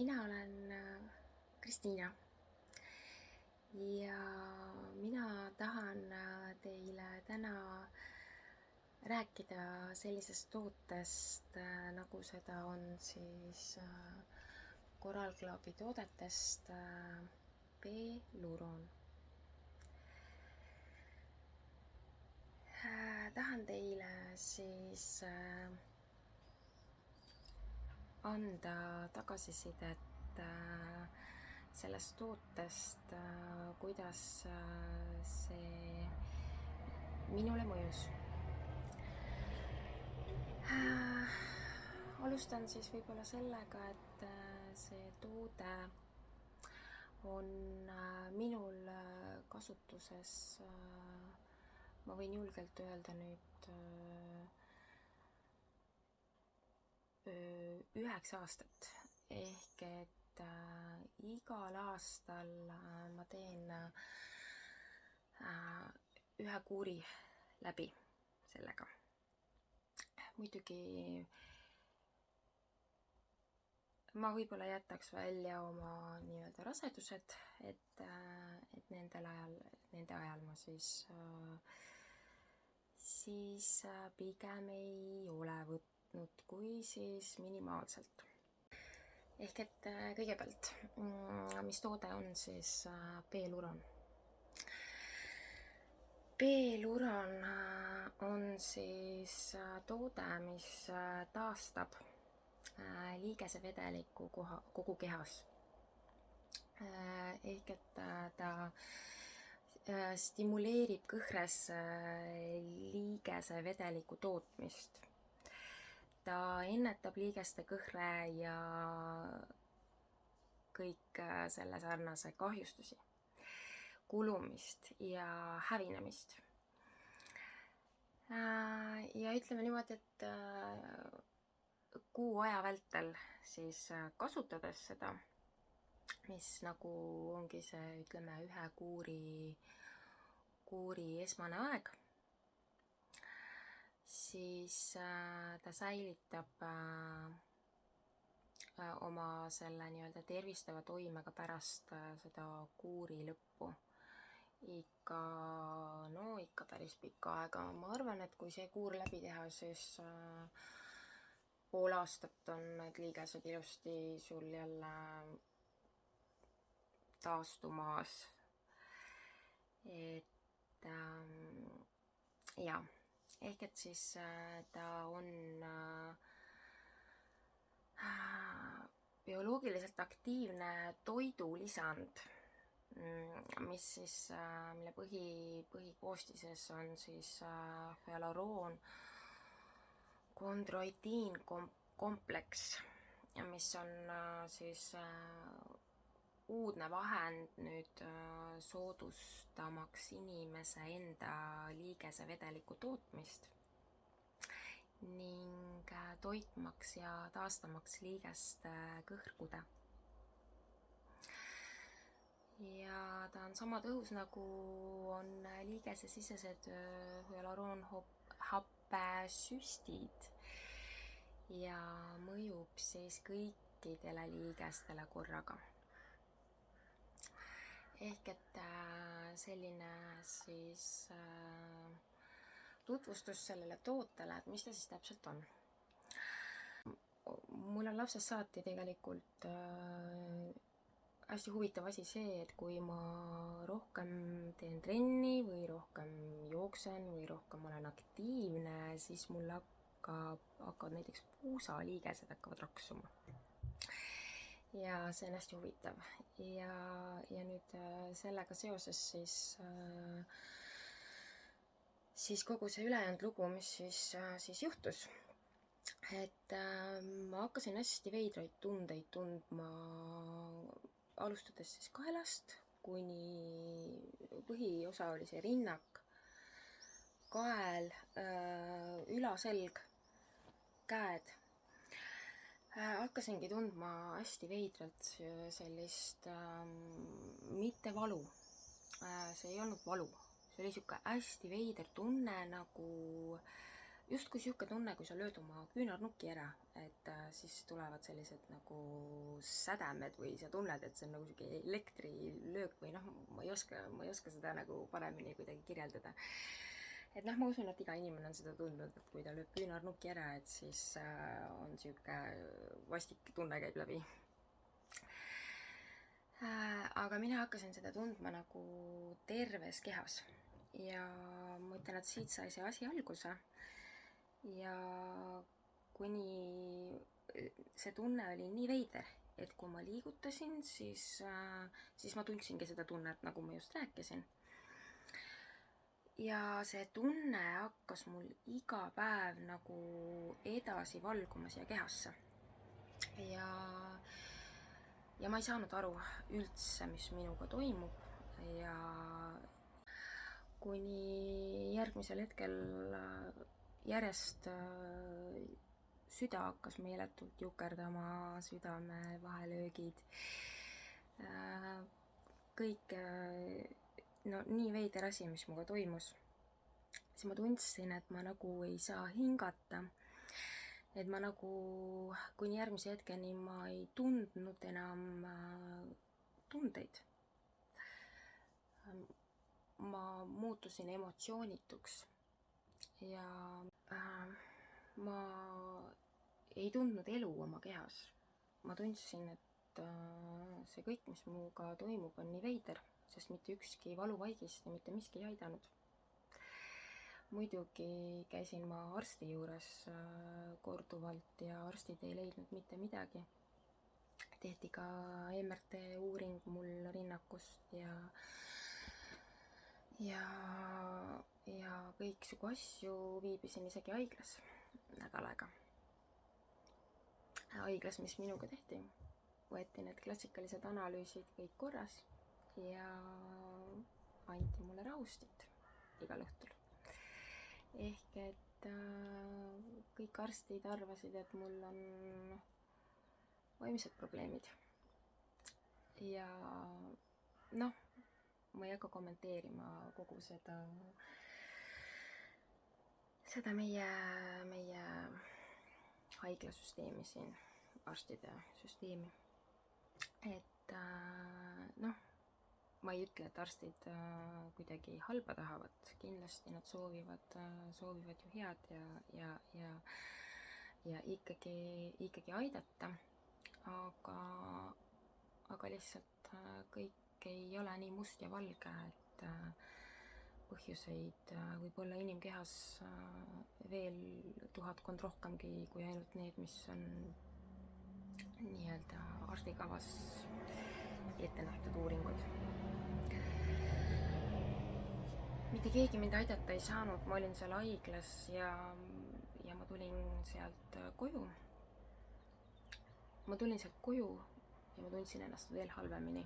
Mina olen Kristiina ja mina tahan teile täna rääkida sellisest tootest, nagu seda on Coral Clubi toodetest Beluron. Tahan teile anda tagasisidet sellest tootest, kuidas see minule mõjus. Alustan võib-olla sellega, et see toode on minul kasutuses, ma võin julgelt öelda nüüd 9 aastat, ehk et igal aastal ma teen ühe kuuri läbi sellega. Muidugi ma võib-olla jätaks välja oma nii-öelda rasedused, et nende ajal ma siis pigem ei ole võtnud, kui minimaalselt. Ehk et kõigepealt, mis toode on Beluron? Beluron on toode, mis taastab liigesevedeliku kogu kehas. Ehk et ta stimuleerib kõhres liigesevedeliku tootmist. Ta ennetab liigeste kõhre ja kõik selle sarnase kahjustusi, kulumist ja hävinemist. Ja ütleme niimoodi, et kuu aja vältel kasutades seda, mis nagu ongi see, ütleme, ühe kuuri esmane aeg, siis ta säilitab oma selle nii-öelda tervistava toimega pärast seda kuuri lõppu ikka päris pikka aega. Ma arvan, et kui see kuur läbi teha, siis pool aastat on need liigesed ilusti sul jälle taastumas. Et ehk et ta on bioloogiliselt aktiivne toidulisand, mille põhikoostises on hyaluroon kondroitiin kompleks, mis on uudne vahend nüüd soodustamaks inimese enda liigesevedeliku tootmist ning toitmaks ja taastamaks liigest kõhrkude. Ja ta on sama tõhus, nagu on liigesesisesed hyaluroonhappesüstid ja mõjub kõikidele liigestele korraga. Ehk et selline tutvustus sellele tootele, et mis ta täpselt on. Mul on lapsest saati tegelikult hästi huvitav asi see, et kui ma rohkem teen trenni või rohkem jooksen või rohkem olen aktiivne, siis mul hakkavad näiteks puusaliigesed hakkavad raksuma. Ja see on hästi huvitav. Ja nüüd sellega seoses siis kogu see ülejäänud lugu, mis siis juhtus. Et ma hakkasin hästi veidraid tundeid tundma, alustades kaelast, kuni põhiosa oli see rinnak, kael, ülaselg, käed. Hakkasingi tundma hästi veidralt sellist mitte valu. See ei olnud valu. See oli siuke hästi veider tunne, nagu justkui sihuke tunne, kui sa lööd oma küünarnuki ära, et siis tulevad sellised nagu sädemed või sa tunned, et see on nagu sihuke elektrilöök või noh, ma ei oska seda nagu paremini kuidagi kirjeldada. Et noh, ma usun, et iga inimene on seda tundnud, et kui ta lööb küünarnuki ära, et siis on sihuke vastik tunne käib läbi. Aga mina hakkasin seda tundma nagu terves kehas ja ma ütlen, et siit sai see asi alguse. Ja kuni see tunne oli nii veider, et kui ma liigutasin, siis ma tundsingi seda tunnet, nagu ma just rääkisin. Ja see tunne hakkas mul iga päev nagu edasi valguma siia kehasse. Ja ma ei saanud aru üldse, mis minuga toimub ja kuni järgmisel hetkel järjest süda hakkas meeletult jukerdama, südame vahelöögid, kõik, no nii veider asi, mis minuga toimus. Siis ma tundsin, et ma nagu ei saa hingata, et ma nagu kuni järgmise hetkeni ma ei tundnud enam tundeid. Ma muutusin emotsioonituks ja ma ei tundnud elu oma kehas. Ma tundsin, et see kõik, mis minuga toimub, on nii veider, sest mitte ükski valuvaigist ja mitte miski ei aidanud. Muidugi käisin ma arsti juures korduvalt ja arstid ei leidnud mitte midagi. Tehti ka MRT uuring mul rinnakust ja kõiksugu asju, viibisin isegi haiglas nädal aega. Haiglas, mis minuga tehti, võeti need klassikalised analüüsid kõik korras ja anti mulle rahustit igal õhtul. Ehk et kõik arstid arvasid, et mul on vaimsed probleemid. Ja noh, ma ei hakka kommenteerima kogu seda meie haiglasüsteemi siin, arstide süsteemi. Et noh, ma ei ütle, et arstid kuidagi halba tahavad, kindlasti nad soovivad ju head ja ikkagi aidata, aga lihtsalt kõik ei ole nii must ja valge, et põhjuseid võib olla inimkehas veel 1000 rohkemgi kui ainult need, mis on nii-öelda arstikavas ette nähtud uuringud. Mitte keegi mind aidata ei saanud, ma olin seal haiglas ja ma tulin sealt koju. Ma tulin sealt koju ja ma tundsin ennast veel halvemini.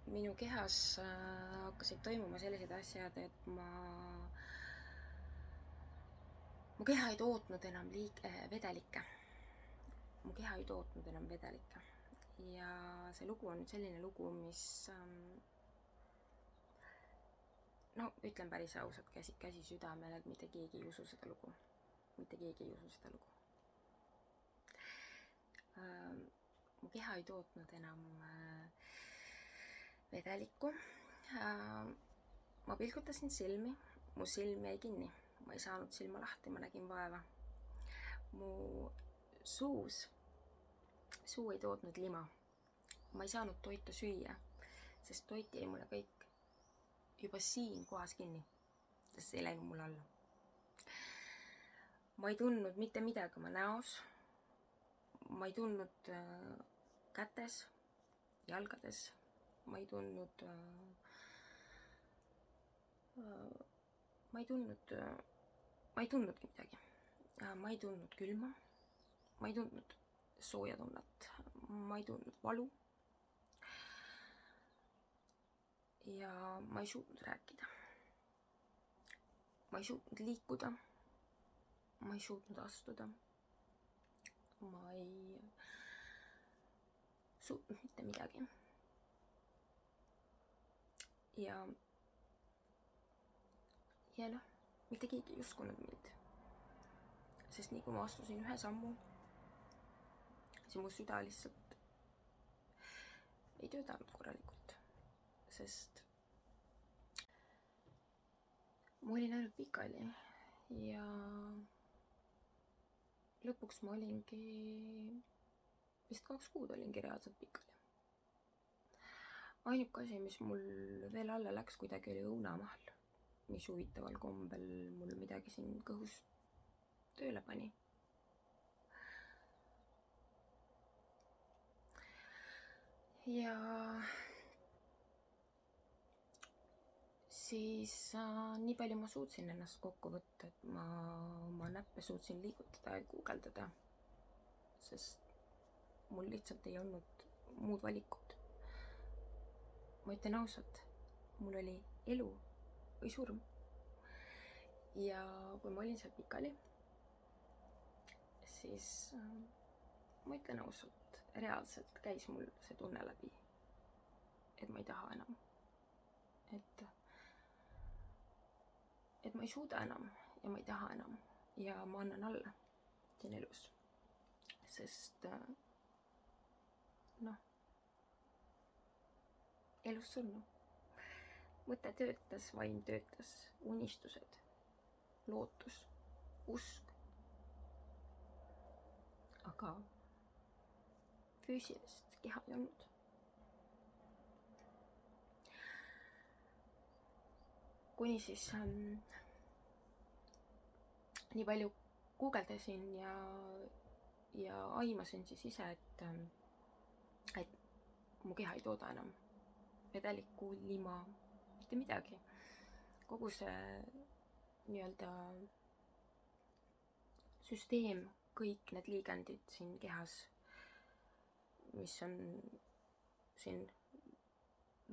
Minu kehas hakkasid toimuma sellised asjad, et mu keha ei tootnud enam vedelikke. Mu keha ei tootnud enam vedelikke. Ja see lugu on selline lugu, mis no ütlen päris ausalt, käsi südamel, et mitte keegi ei usu seda lugu. Mitte keegi ei usu seda lugu. Mu keha ei tootnud enam vedelikku. Ma pilgutasin silmi, mu silm jäi kinni, ma ei saanud silma lahti, ma nägin vaeva. Mu suu ei tootnud lima, ma ei saanud toitu süüa, sest toit jäi mulle kõik juba siin kohas kinni, sest see ei läinud mulle alla. Ma ei tundnud mitte midagi oma näos, ma ei tundnud kätes, jalgades, ma ei tundnud midagi. Ma ei tundnud külma, ma ei tundnud sooja tunnet, ma ei tundnud valu. Ja ma ei suutnud rääkida. Ma ei suutnud liikuda. Ma ei suutnud astuda. Ma ei suutnud mitte midagi. Ja ja noh, mitte keegi ei uskunud mind. Sest nii kui ma astusin ühe sammu, siis mu süda lihtsalt ei töötanud korralikult, sest ma olin ainult pikali ja lõpuks ma olingi, vist 2 kuud olingi reaalselt pikali. Ainuke asi, mis mul veel alla läks kuidagi, oli õunamahl, mis huvitaval kombel mul midagi siin kõhus tööle pani. Ja siis nii palju ma suutsin ennast kokku võtta, et ma oma näppe suutsin liigutada ja guugeldada, sest mul lihtsalt ei olnud muud valikut. Ma ütlen ausalt, mul oli elu või surm. Ja kui ma olin seal pikali, siis ma ütlen ausalt, reaalselt käis mul see tunne läbi, et ma ei taha enam. Et ma ei suuda enam ja ma ei taha enam ja ma annan alla siin elus. Sest elus surnu. Mõte töötas, vaim töötas, unistused, lootus, usk. Aga füüsilist keha ei olnud. Kuni siis nii palju guugeldasin ja aimasin siis ise, et mu keha ei tooda enam vedelikku, lima, mitte midagi. Kogu see nii-öelda süsteem, kõik need liigendid siin kehas, mis on siin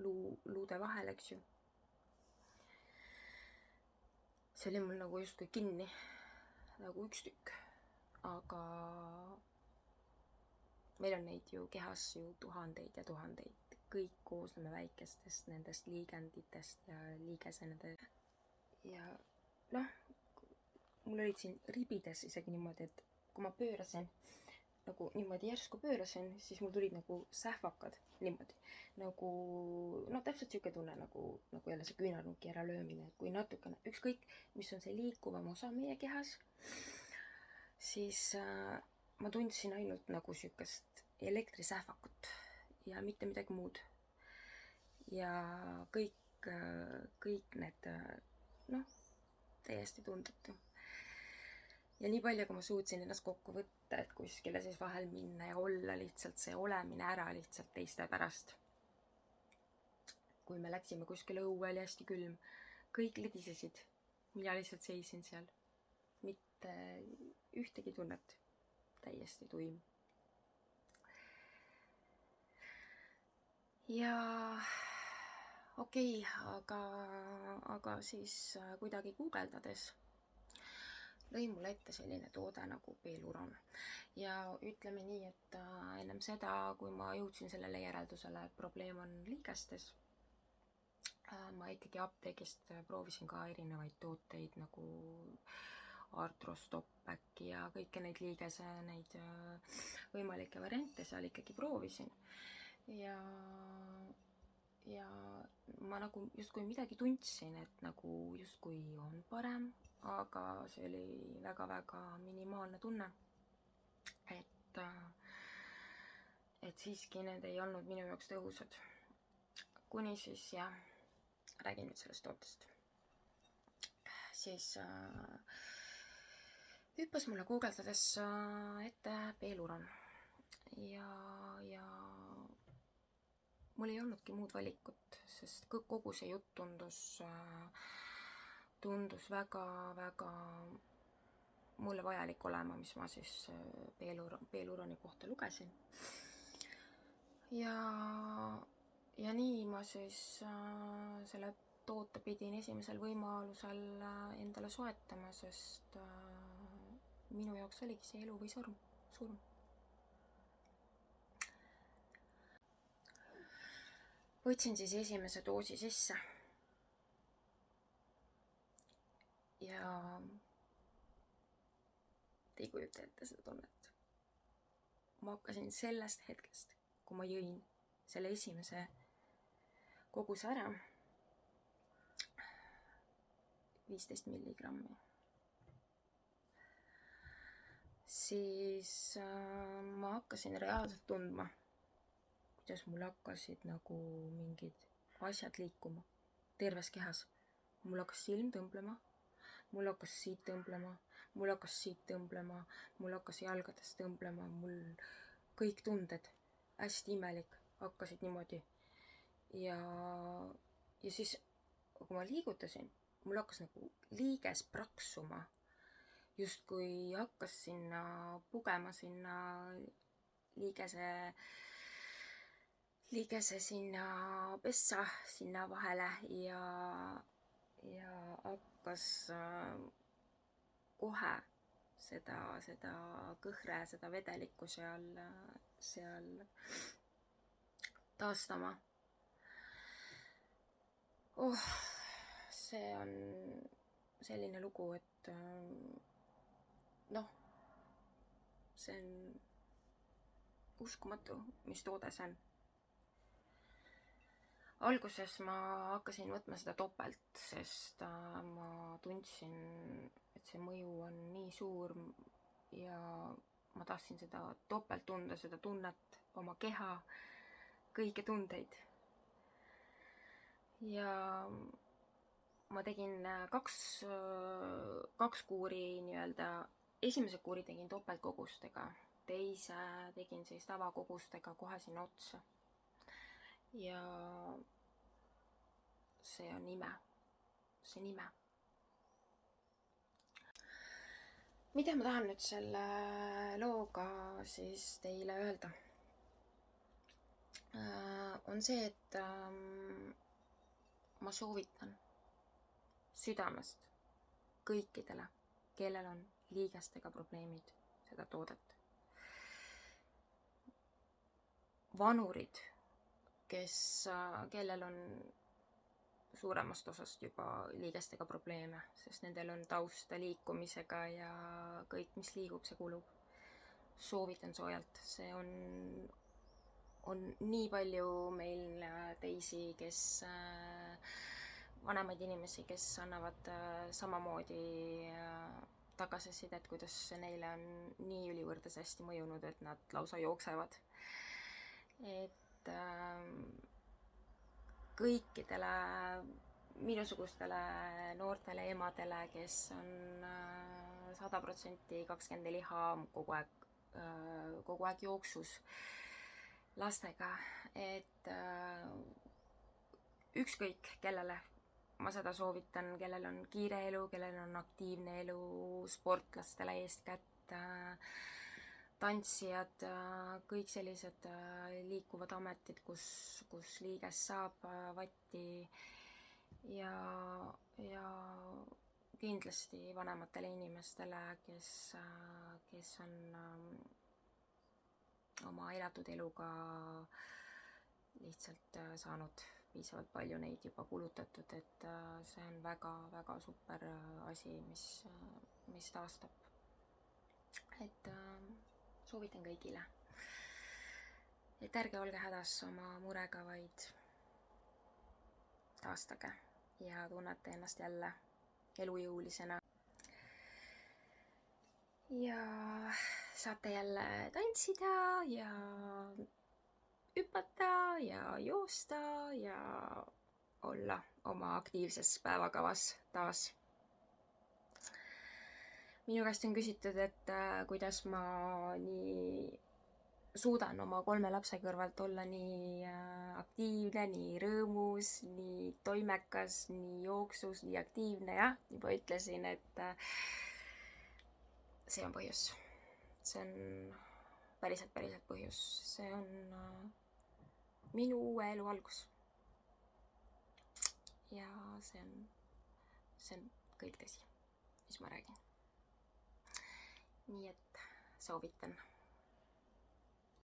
luude vahel, eks ju. See oli mul nagu justkui kinni, nagu üks tükk. Aga meil on neid ju kehas ju tuhandeid ja tuhandeid. Kõik koosneme väikestest nendest liigenditest ja liigesenede. Ja noh, mul olid siin ribides isegi niimoodi, et kui ma pöörasin, nagu niimoodi järsku pöörasin, siis mul tulid nagu sähvakad niimoodi. Nagu, täpselt siuke tunne nagu jälle see küünarnuki ära löömine, et kui natukene, ükskõik, mis on see liikuvam osa meie kehas, siis ma tundsin ainult nagu siukest elektrisähvakut ja mitte midagi muud. Ja kõik need, täiesti tundetu. Ja nii palju, kui ma suutsin ennast kokku võtta, et kuskile siis vahel minna ja olla lihtsalt see olemine ära lihtsalt teiste pärast. Kui me läksime kuskile õue, oli hästi külm, kõik lidisesid, mina lihtsalt seisin seal. Mitte ühtegi tunnet, täiesti tuim. Ja okei, aga siis kuidagi guugeldades lõi mulle ette selline toode nagu Beluron. Ja ütleme nii, et ennem seda, kui ma jõudsin sellele järeldusele, et probleem on liigestes, ma ikkagi apteegist proovisin ka erinevaid tooteid nagu Arthrostop äkki ja kõiki neid liigese, neid võimalikke variante seal ikkagi proovisin. Ja ma nagu justkui midagi tundsin, et nagu justkui on parem, aga see oli väga-väga minimaalne tunne. Et siiski need ei olnud minu jaoks tõhusad. Kuni siis räägin nüüd sellest tootest. Siis hüppas mulle guugeldades ette Beluron ja mul ei olnudki muud valikut, sest kogu see jutt tundus väga-väga mulle vajalik olema, mis ma siis Beluroni kohta lugesin. Ja nii ma siis selle toote pidin esimesel võimalusel endale soetama, sest minu jaoks oligi see elu või surm. Võtsin siis esimese doosi sisse ja te ei kujuta ette seda tunnet. Ma hakkasin sellest hetkest, kui ma jõin selle esimese koguse ära, 15 milligrammi, siis ma hakkasin reaalselt tundma, kuidas mul hakkasid nagu mingid asjad liikuma terves kehas. Mul hakkas silm tõmblema, mul hakkas siit tõmblema, mul hakkas siit tõmblema, mul hakkas jalgades tõmblema, mul kõik tunded, hästi imelik, hakkasid niimoodi. Ja siis, kui ma liigutasin, mul hakkas nagu liiges praksuma, justkui hakkas sinna pugema sinna liigese sinna pessa sinna vahele ja hakkas kohe seda kõhre, seda vedelikku seal taastama. See on selline lugu, et see on uskumatu, mis toode see on. Alguses ma hakkasin võtma seda topelt, sest ma tundsin, et see mõju on nii suur ja ma tahtsin seda topelt tunda, seda tunnet, oma keha, kõiki tundeid. Ja ma tegin kaks kuuri nii-öelda. Esimese kuuri tegin topeltkogustega, teise tegin siis tavakogustega kohe sinna otsa. Ja see on ime. See on ime. Mida ma tahan nüüd selle looga siis teile öelda? On see, et ma soovitan südamest kõikidele, kellel on liigestega probleemid, seda toodet. Vanurid, kellel on suuremast osast juba liigestega probleeme, sest nendel on tausta liikumisega ja kõik, mis liigub, see kulub. Soovitan soojalt, see on nii palju meil teisi, kes vanemaid inimesi, kes annavad samamoodi tagasisidet, kuidas neile on nii ülivõrdes hästi mõjunud, et nad lausa jooksevad. Et kõikidele minusugustele noortele emadele, kes on 100% 20 liha kogu aeg jooksus lastega, et ükskõik kellele ma seda soovitan, kellel on kiire elu, kellel on aktiivne elu, sportlastele eeskätt, tantsijad, kõik sellised liikuvad ametid, kus liiges saab vatti ja kindlasti vanematele inimestele, kes on oma elatud eluga lihtsalt saanud piisavalt palju neid juba kulutatud, et see on väga-väga super asi, mis taastab. Et soovitan kõigile, et ärge olge hädas oma murega, vaid taastage ja tunnete ennast jälle elujõulisena. Ja saate jälle tantsida ja hüpata ja joosta ja olla oma aktiivses päevakavas taas. Minu käest on küsitud, et kuidas ma nii suudan oma 3 lapse kõrvalt olla nii aktiivne, nii rõõmus, nii toimekas, nii jooksus, nii aktiivne. Jah, juba ütlesin, et see on põhjus. See on päriselt põhjus. See on minu uue elu algus. Ja see on kõik tõsi, mis ma räägin. Nii et soovitan.